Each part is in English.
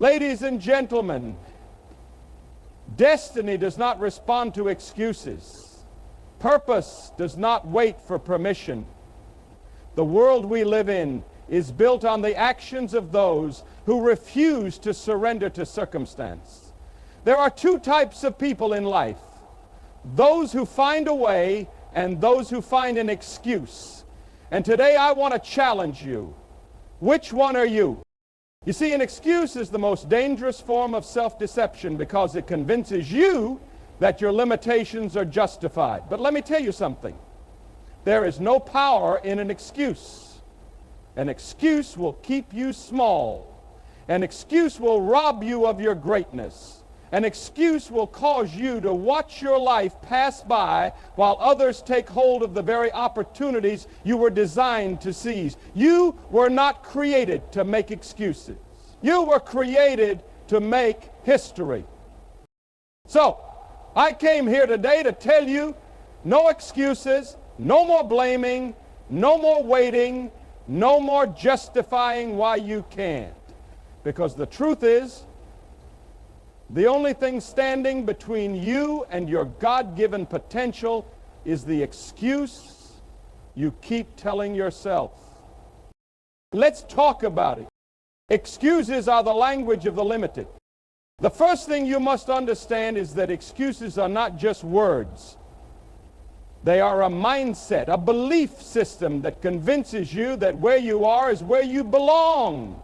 Ladies and gentlemen, destiny does not respond to excuses. Purpose does not wait for permission. The world we live in is built on the actions of those who refuse to surrender to circumstance. There are two types of people in life: those who find a way and those who find an excuse. And today I want to challenge you. Which one are you? You see, an excuse is the most dangerous form of self-deception because it convinces you that your limitations are justified. But let me tell you something. There is no power in an excuse. An excuse will keep you small. An excuse will rob you of your greatness. An excuse will cause you to watch your life pass by while others take hold of the very opportunities you were designed to seize. You were not created to make excuses. You were created to make history. So, I came here today to tell you, no excuses, no more blaming, no more waiting, no more justifying why you can't. Because the truth is, the only thing standing between you and your God-given potential is the excuse you keep telling yourself. Let's talk about it. Excuses are the language of the limited. The first thing you must understand is that excuses are not just words. They are a mindset, a belief system that convinces you that where you are is where you belong.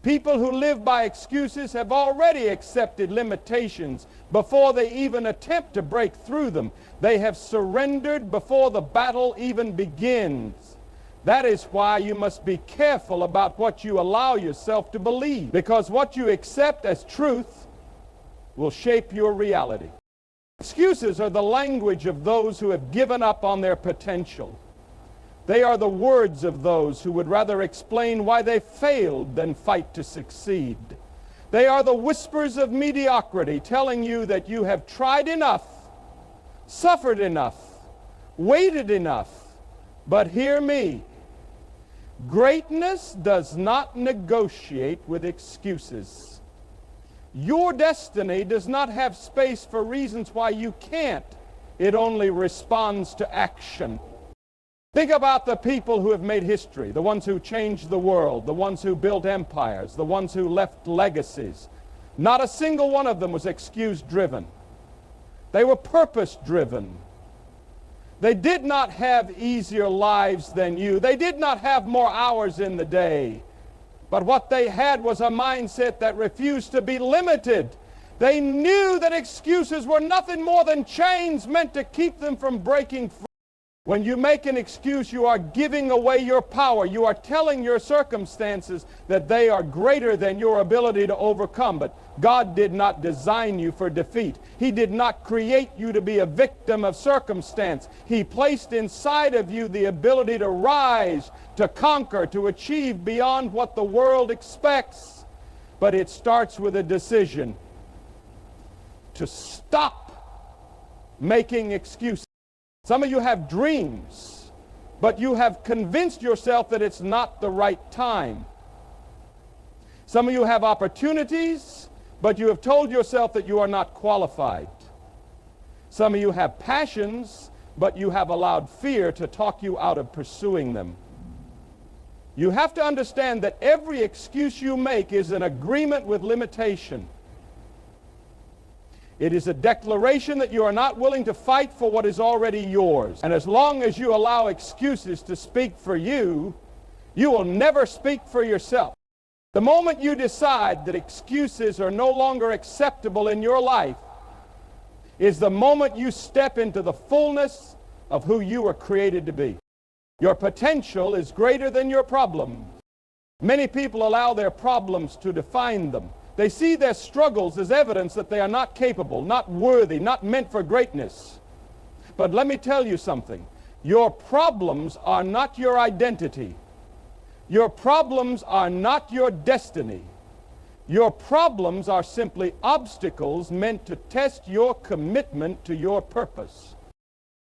People who live by excuses have already accepted limitations before they even attempt to break through them. They have surrendered before the battle even begins. That is why you must be careful about what you allow yourself to believe, because what you accept as truth will shape your reality. Excuses are the language of those who have given up on their potential. They are the words of those who would rather explain why they failed than fight to succeed. They are the whispers of mediocrity telling you that you have tried enough, suffered enough, waited enough. But hear me, greatness does not negotiate with excuses. Your destiny does not have space for reasons why you can't. It only responds to action. Think about the people who have made history, the ones who changed the world, the ones who built empires, the ones who left legacies. Not a single one of them was excuse-driven. They were purpose-driven. They did not have easier lives than you. They did not have more hours in the day. But what they had was a mindset that refused to be limited. They knew that excuses were nothing more than chains meant to keep them from breaking free. When you make an excuse, you are giving away your power. You are telling your circumstances that they are greater than your ability to overcome. But God did not design you for defeat. He did not create you to be a victim of circumstance. He placed inside of you the ability to rise, to conquer, to achieve beyond what the world expects. But it starts with a decision to stop making excuses. Some of you have dreams, but you have convinced yourself that it's not the right time. Some of you have opportunities, but you have told yourself that you are not qualified. Some of you have passions, but you have allowed fear to talk you out of pursuing them. You have to understand that every excuse you make is an agreement with limitation. It is a declaration that you are not willing to fight for what is already yours. And as long as you allow excuses to speak for you, you will never speak for yourself. The moment you decide that excuses are no longer acceptable in your life is the moment you step into the fullness of who you were created to be. Your potential is greater than your problems. Many people allow their problems to define them. They see their struggles as evidence that they are not capable, not worthy, not meant for greatness. But let me tell you something. Your problems are not your identity. Your problems are not your destiny. Your problems are simply obstacles meant to test your commitment to your purpose.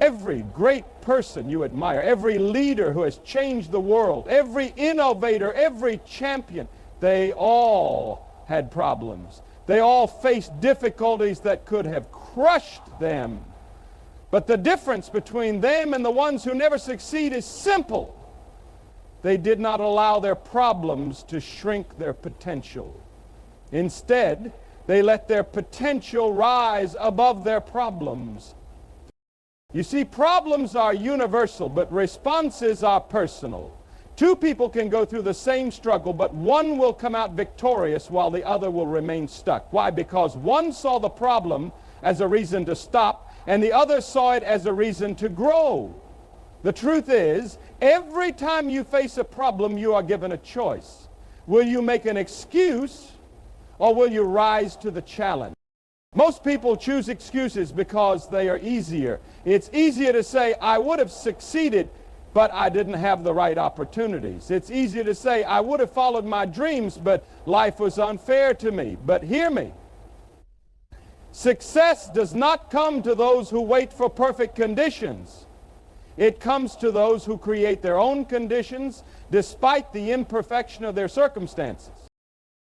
Every great person you admire, every leader who has changed the world, every innovator, every champion, They all had problems. They all faced difficulties that could have crushed them. But the difference between them and the ones who never succeed is simple. They did not allow their problems to shrink their potential. Instead, they let their potential rise above their problems. You see, problems are universal, but responses are personal. Two people can go through the same struggle, but one will come out victorious while the other will remain stuck. Why? Because one saw the problem as a reason to stop, and the other saw it as a reason to grow. The truth is, every time you face a problem, you are given a choice. Will you make an excuse, or will you rise to the challenge? Most people choose excuses because they are easier. It's easier to say, I would have succeeded, but I didn't have the right opportunities. It's easier to say, I would have followed my dreams, but life was unfair to me. But hear me. Success does not come to those who wait for perfect conditions. It comes to those who create their own conditions despite the imperfection of their circumstances.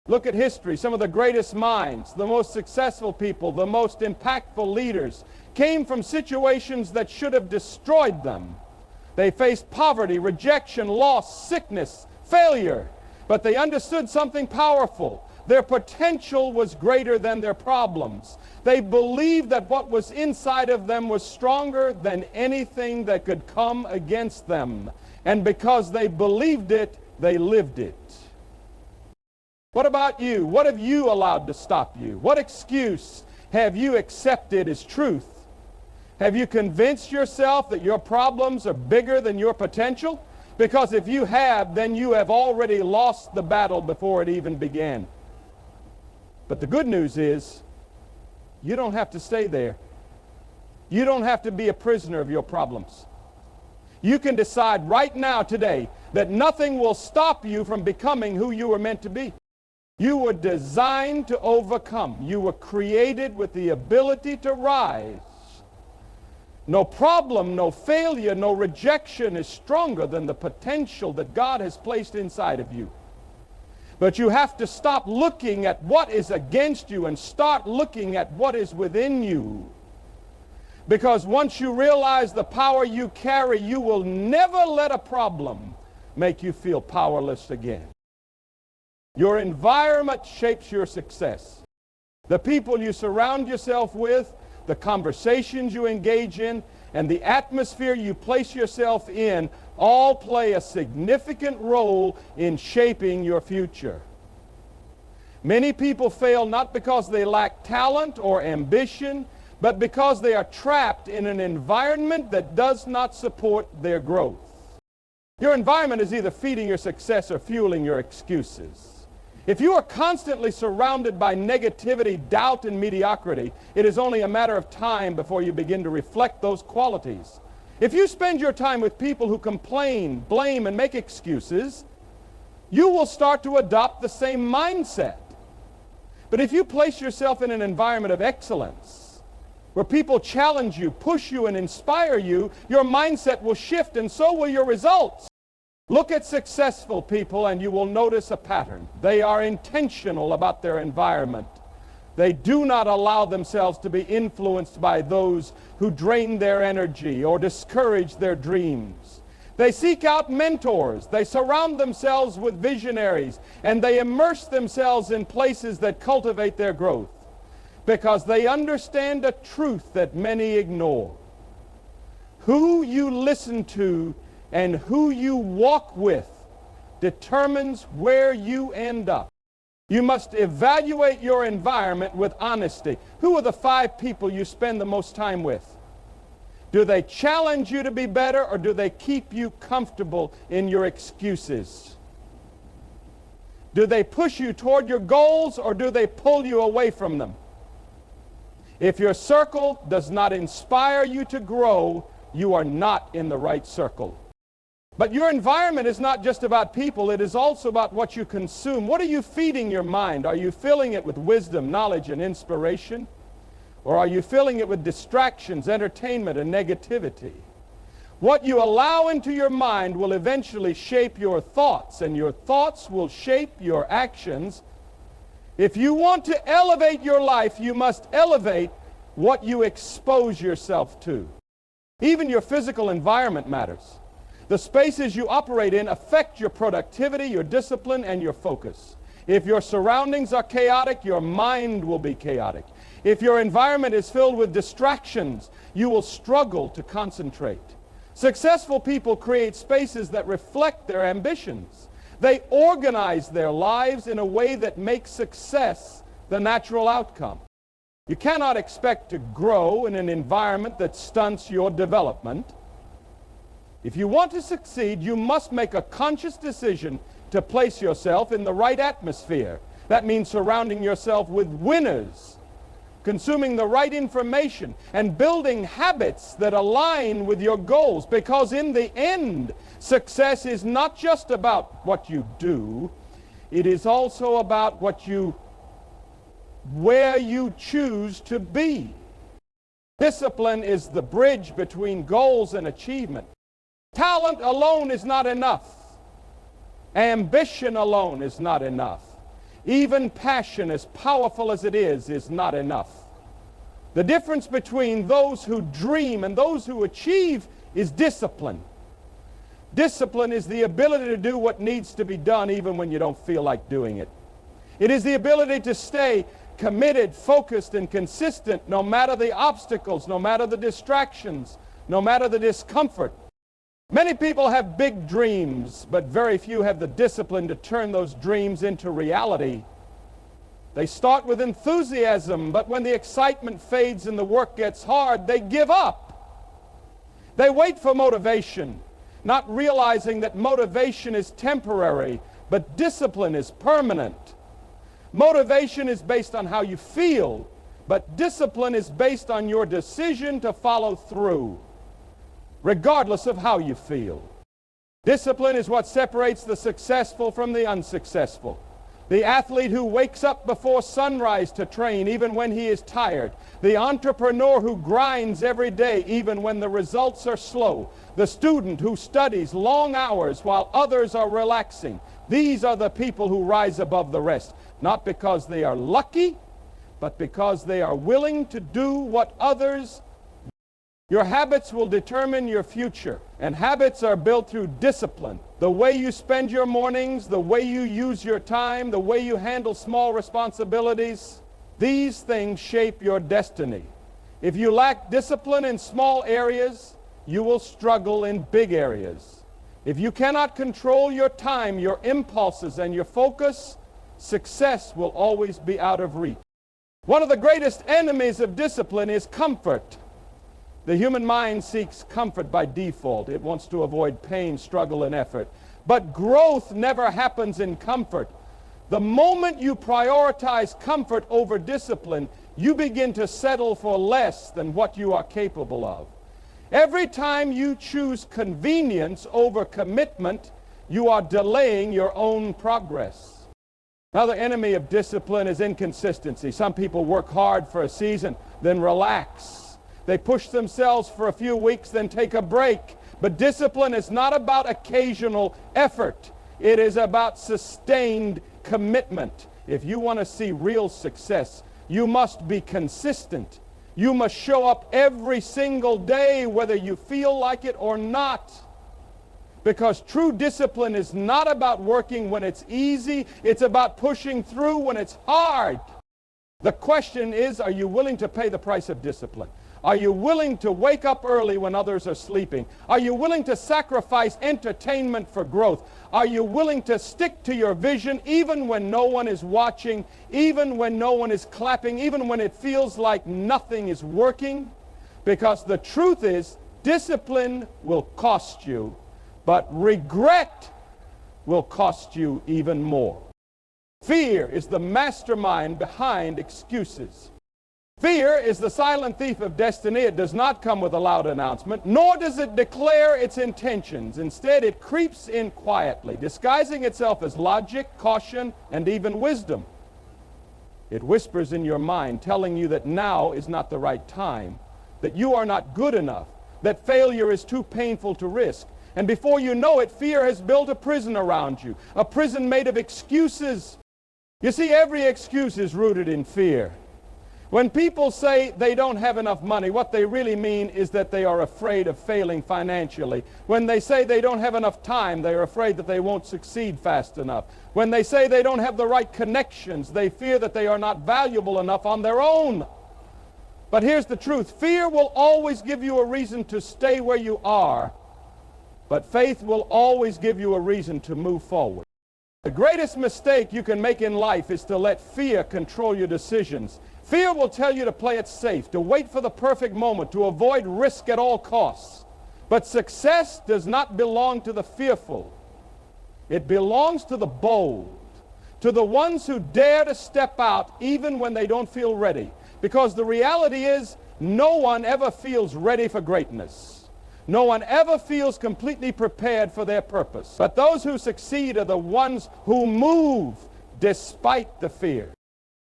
Look at history. Some of the greatest minds, the most successful people, the most impactful leaders came from situations that should have destroyed them. They faced poverty, rejection, loss, sickness, failure, but they understood something powerful. Their potential was greater than their problems. They believed that what was inside of them was stronger than anything that could come against them. And because they believed it, they lived it. What about you? What have you allowed to stop you? What excuse have you accepted as truth? Have you convinced yourself that your problems are bigger than your potential? Because if you have, then you have already lost the battle before it even began. But the good news is, you don't have to stay there. You don't have to be a prisoner of your problems. You can decide right now, today, that nothing will stop you from becoming who you were meant to be. You were designed to overcome. You were created with the ability to rise. No problem, no failure, no rejection is stronger than the potential that God has placed inside of you. But you have to stop looking at what is against you and start looking at what is within you. Because once you realize the power you carry, you will never let a problem make you feel powerless again. Your environment shapes your success. The people you surround yourself with, the conversations you engage in, and the atmosphere you place yourself in all play a significant role in shaping your future. Many people fail not because they lack talent or ambition, but because they are trapped in an environment that does not support their growth. Your environment is either feeding your success or fueling your excuses. If you are constantly surrounded by negativity, doubt, and mediocrity, it is only a matter of time before you begin to reflect those qualities. If you spend your time with people who complain, blame, and make excuses, you will start to adopt the same mindset. But if you place yourself in an environment of excellence, where people challenge you, push you, and inspire you, your mindset will shift, and so will your results. Look at successful people and you will notice a pattern. They are intentional about their environment. They do not allow themselves to be influenced by those who drain their energy or discourage their dreams. They seek out mentors. They surround themselves with visionaries, and they immerse themselves in places that cultivate their growth because they understand a truth that many ignore. Who you listen to and who you walk with determines where you end up. You must evaluate your environment with honesty. Who are the 5 people you spend the most time with? Do they challenge you to be better, or do they keep you comfortable in your excuses? Do they push you toward your goals, or do they pull you away from them? If your circle does not inspire you to grow, you are not in the right circle. But your environment is not just about people, it is also about what you consume. What are you feeding your mind? Are you filling it with wisdom, knowledge, and inspiration? Or are you filling it with distractions, entertainment, and negativity? What you allow into your mind will eventually shape your thoughts, and your thoughts will shape your actions. If you want to elevate your life, you must elevate what you expose yourself to. Even your physical environment matters. The spaces you operate in affect your productivity, your discipline, and your focus. If your surroundings are chaotic, your mind will be chaotic. If your environment is filled with distractions, you will struggle to concentrate. Successful people create spaces that reflect their ambitions. They organize their lives in a way that makes success the natural outcome. You cannot expect to grow in an environment that stunts your development. If you want to succeed, you must make a conscious decision to place yourself in the right atmosphere. That means surrounding yourself with winners, consuming the right information, and building habits that align with your goals. Because in the end, success is not just about what you do, it is also about where you choose to be. Discipline is the bridge between goals and achievement. Talent alone is not enough. Ambition alone is not enough. Even passion, as powerful as it is not enough. The difference between those who dream and those who achieve is discipline. Discipline is the ability to do what needs to be done even when you don't feel like doing it. It is the ability to stay committed, focused, and consistent no matter the obstacles, no matter the distractions, no matter the discomfort. Many people have big dreams, but very few have the discipline to turn those dreams into reality. They start with enthusiasm, but when the excitement fades and the work gets hard, they give up. They wait for motivation, not realizing that motivation is temporary, but discipline is permanent. Motivation is based on how you feel, but discipline is based on your decision to follow through, regardless of how you feel. Discipline is what separates the successful from the unsuccessful. The athlete who wakes up before sunrise to train even when he is tired. The entrepreneur who grinds every day even when the results are slow. The student who studies long hours while others are relaxing. These are the people who rise above the rest, not because they are lucky, but because they are willing to do what others. Your habits will determine your future, and habits are built through discipline. The way you spend your mornings, the way you use your time, the way you handle small responsibilities, these things shape your destiny. If you lack discipline in small areas, you will struggle in big areas. If you cannot control your time, your impulses, and your focus, success will always be out of reach. One of the greatest enemies of discipline is comfort. The human mind seeks comfort by default. It wants to avoid pain, struggle, and effort. But growth never happens in comfort. The moment you prioritize comfort over discipline, you begin to settle for less than what you are capable of. Every time you choose convenience over commitment, you are delaying your own progress. Another enemy of discipline is inconsistency. Some people work hard for a season, then relax. They push themselves for a few weeks, then take a break. But discipline is not about occasional effort. It is about sustained commitment. If you want to see real success, you must be consistent. You must show up every single day, whether you feel like it or not. Because true discipline is not about working when it's easy. It's about pushing through when it's hard. The question is, are you willing to pay the price of discipline? Are you willing to wake up early when others are sleeping? Are you willing to sacrifice entertainment for growth? Are you willing to stick to your vision even when no one is watching, even when no one is clapping, even when it feels like nothing is working? Because the truth is, discipline will cost you, but regret will cost you even more. Fear is the mastermind behind excuses. Fear is the silent thief of destiny. It does not come with a loud announcement, nor does it declare its intentions. Instead, it creeps in quietly, disguising itself as logic, caution, and even wisdom. It whispers in your mind, telling you that now is not the right time, that you are not good enough, that failure is too painful to risk. And before you know it, fear has built a prison around you, a prison made of excuses. You see, every excuse is rooted in fear. When people say they don't have enough money, what they really mean is that they are afraid of failing financially. When they say they don't have enough time, they are afraid that they won't succeed fast enough. When they say they don't have the right connections, they fear that they are not valuable enough on their own. But here's the truth. Fear will always give you a reason to stay where you are, but faith will always give you a reason to move forward. The greatest mistake you can make in life is to let fear control your decisions. Fear will tell you to play it safe, to wait for the perfect moment, to avoid risk at all costs. But success does not belong to the fearful. It belongs to the bold, to the ones who dare to step out even when they don't feel ready. Because the reality is, no one ever feels ready for greatness. No one ever feels completely prepared for their purpose. But those who succeed are the ones who move despite the fear.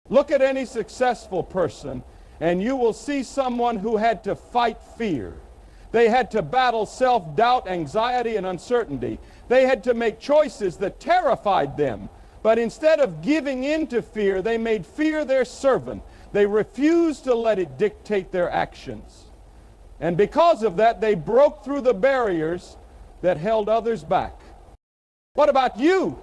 Look at any successful person, and you will see someone who had to fight fear. They had to battle self-doubt, anxiety, and uncertainty. They had to make choices that terrified them. But instead of giving in to fear, they made fear their servant. They refused to let it dictate their actions. And because of that, they broke through the barriers that held others back. What about you?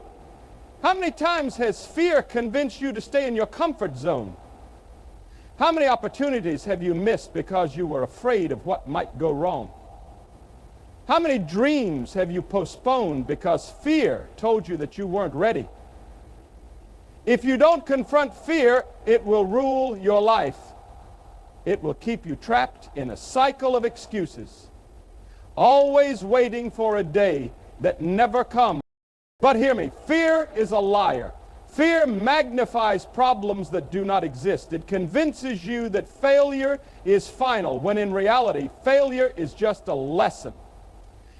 How many times has fear convinced you to stay in your comfort zone? How many opportunities have you missed because you were afraid of what might go wrong? How many dreams have you postponed because fear told you that you weren't ready? If you don't confront fear, it will rule your life. It will keep you trapped in a cycle of excuses, always waiting for a day that never comes. But hear me, fear is a liar. Fear magnifies problems that do not exist. It convinces you that failure is final, when in reality, failure is just a lesson.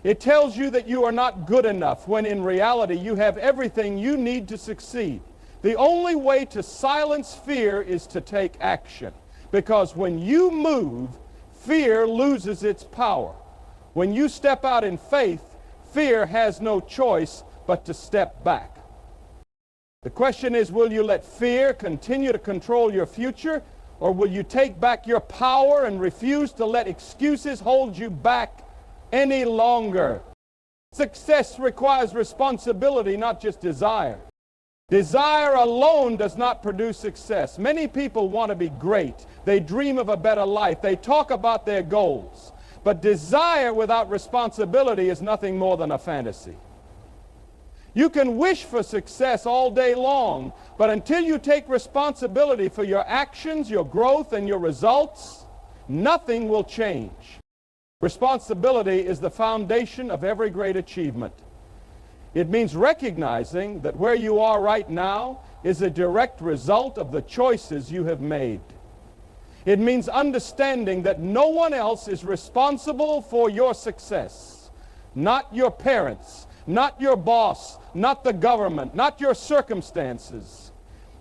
It tells you that you are not good enough, when in reality, you have everything you need to succeed. The only way to silence fear is to take action. Because when you move, fear loses its power. When you step out in faith, fear has no choice but to step back. The question is, will you let fear continue to control your future, or will you take back your power and refuse to let excuses hold you back any longer? Success requires responsibility, not just desire. Desire alone does not produce success. Many people want to be great. They dream of a better life. They talk about their goals. But desire without responsibility is nothing more than a fantasy. You can wish for success all day long, but until you take responsibility for your actions, your growth, and your results, nothing will change. Responsibility is the foundation of every great achievement. It means recognizing that where you are right now is a direct result of the choices you have made. It means understanding that no one else is responsible for your success. Not your parents, not your boss, not the government, not your circumstances.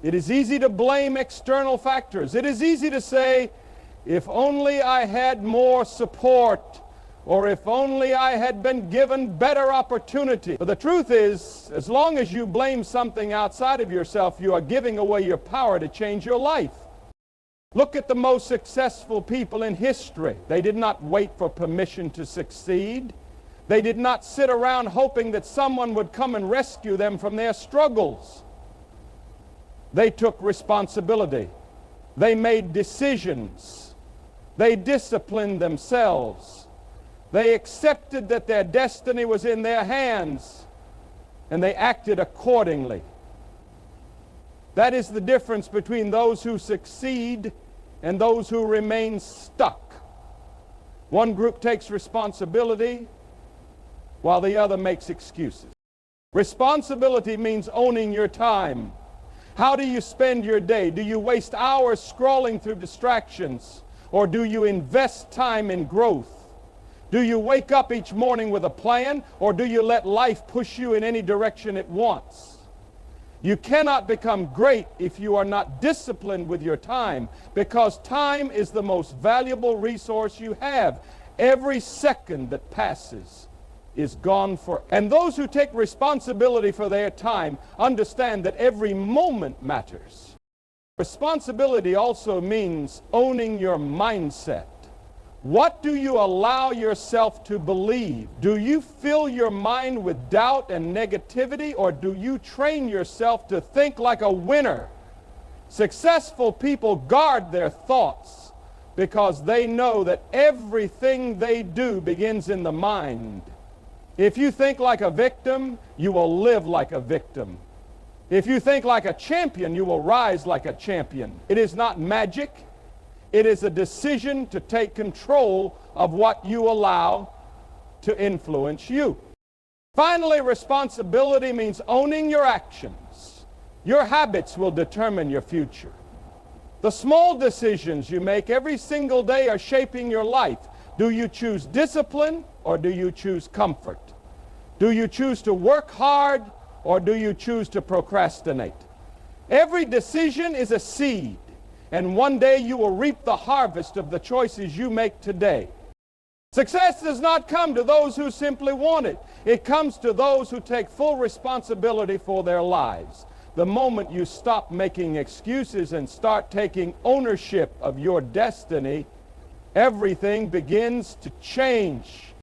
It is easy to blame external factors. It is easy to say, if only I had more support, or if only I had been given better opportunity. But the truth is, as long as you blame something outside of yourself, you are giving away your power to change your life. Look at the most successful people in history. They did not wait for permission to succeed. They did not sit around hoping that someone would come and rescue them from their struggles. They took responsibility. They made decisions. They disciplined themselves. They accepted that their destiny was in their hands, and they acted accordingly. That is the difference between those who succeed and those who remain stuck. One group takes responsibility, while the other makes excuses. Responsibility means owning your time. How do you spend your day? Do you waste hours scrolling through distractions, or do you invest time in growth? Do you wake up each morning with a plan, or do you let life push you in any direction it wants? You cannot become great if you are not disciplined with your time, because time is the most valuable resource you have. Every second that passes is gone for. And those who take responsibility for their time understand that every moment matters. Responsibility also means owning your mindset. What do you allow yourself to believe? Do you fill your mind with doubt and negativity, or do you train yourself to think like a winner? Successful people guard their thoughts because they know that everything they do begins in the mind. If you think like a victim, you will live like a victim. If you think like a champion, you will rise like a champion. It is not magic. It is a decision to take control of what you allow to influence you. Finally, responsibility means owning your actions. Your habits will determine your future. The small decisions you make every single day are shaping your life. Do you choose discipline or do you choose comfort? Do you choose to work hard or do you choose to procrastinate? Every decision is a seed, and one day you will reap the harvest of the choices you make today. Success does not come to those who simply want it. It comes to those who take full responsibility for their lives. The moment you stop making excuses and start taking ownership of your destiny, everything begins to change.